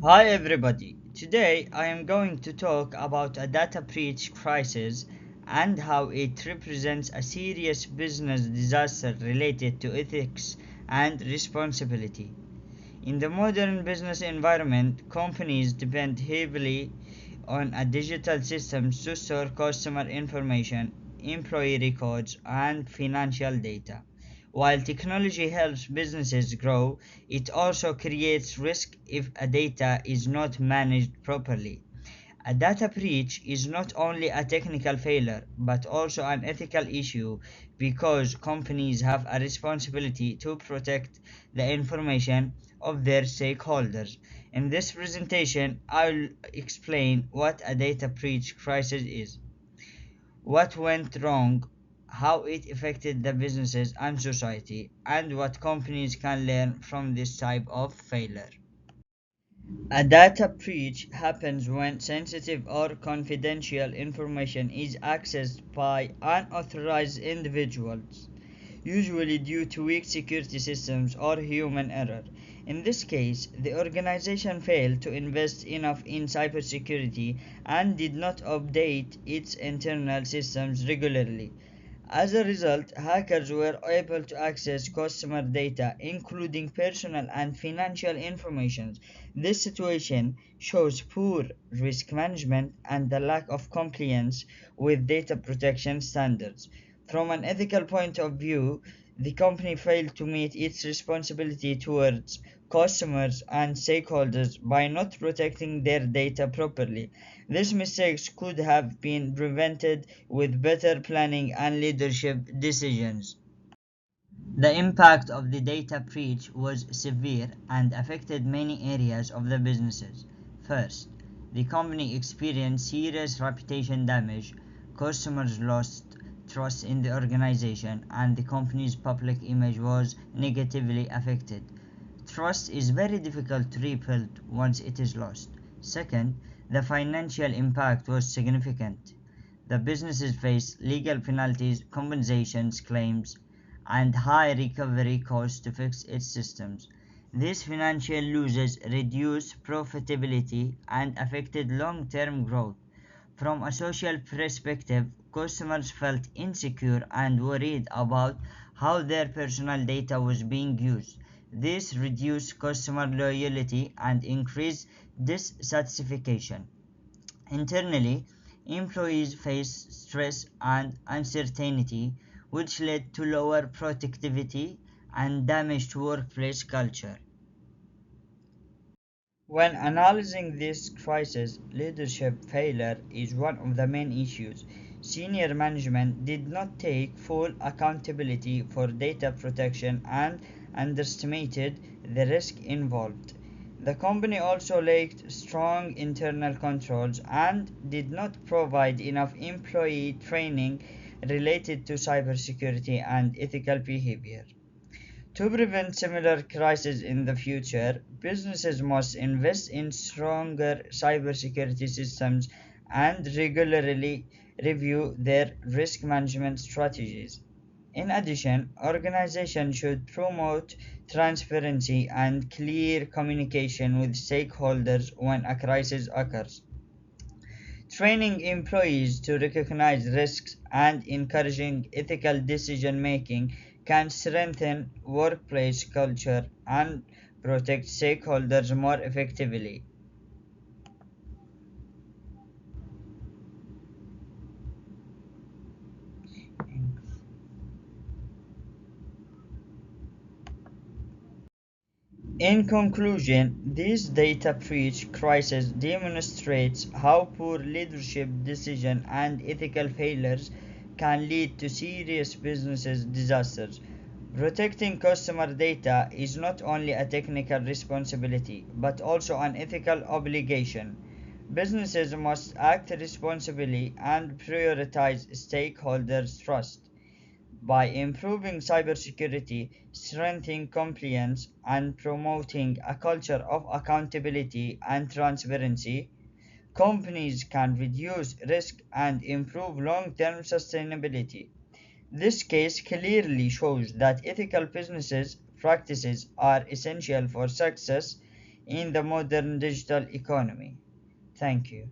Hi everybody. Today I am going to talk about a data breach crisis and how it represents a serious business disaster related to ethics and responsibility. In the modern business environment, companies depend heavily on a digital systems to store customer information, employee records, and financial data. While technology helps businesses grow, it also creates risk if a data is not managed properly. A data breach is not only a technical failure but also an ethical issue because companies have a responsibility to protect the information of their stakeholders. In this presentation, I'll explain what a data breach crisis is, what went wrong, how it affected the businesses and society, and what companies can learn from this type of failure. A data breach happens when sensitive or confidential information is accessed by unauthorized individuals, usually due to weak security systems or human error. In this case, the organization failed to invest enough in cybersecurity and did not update its internal systems regularly. As a result, hackers were able to access customer data, including personal and financial information. This situation shows poor risk management and the lack of compliance with data protection standards. From an ethical point of view, the company failed to meet its responsibility towards customers and stakeholders by not protecting their data properly. These mistakes could have been prevented with better planning and leadership decisions. The impact of the data breach was severe and affected many areas of the businesses. First, the company experienced serious reputation damage, customers lost trust in the organization, and the company's public image was negatively affected. Trust is very difficult to rebuild once it is lost. Second, the financial impact was significant. The businesses faced legal penalties, compensations claims, and high recovery costs to fix its systems. These financial losses reduced profitability and affected long-term growth. From a social perspective, customers felt insecure and worried about how their personal data was being used. This reduced customer loyalty and increased dissatisfaction. Internally, employees faced stress and uncertainty, which led to lower productivity and damaged workplace culture. When analyzing this crisis, leadership failure is one of the main issues. Senior management did not take full accountability for data protection and underestimated the risk involved. The company also lacked strong internal controls and did not provide enough employee training related to cybersecurity and ethical behavior. To prevent similar crises in the future, businesses must invest in stronger cybersecurity systems and regularly review their risk management strategies. In addition, organizations should promote transparency and clear communication with stakeholders when a crisis occurs. Training employees to recognize risks and encouraging ethical decision making can strengthen workplace culture and protect stakeholders more effectively. In conclusion, this data breach crisis demonstrates how poor leadership decision and ethical failures can lead to serious business disasters. Protecting customer data is not only a technical responsibility but also an ethical obligation. Businesses must act responsibly and prioritize stakeholders' trust. By improving cybersecurity, strengthening compliance, and promoting a culture of accountability and transparency, companies can reduce risk and improve long term sustainability. This case clearly shows that ethical business practices are essential for success in the modern digital economy. Thank you.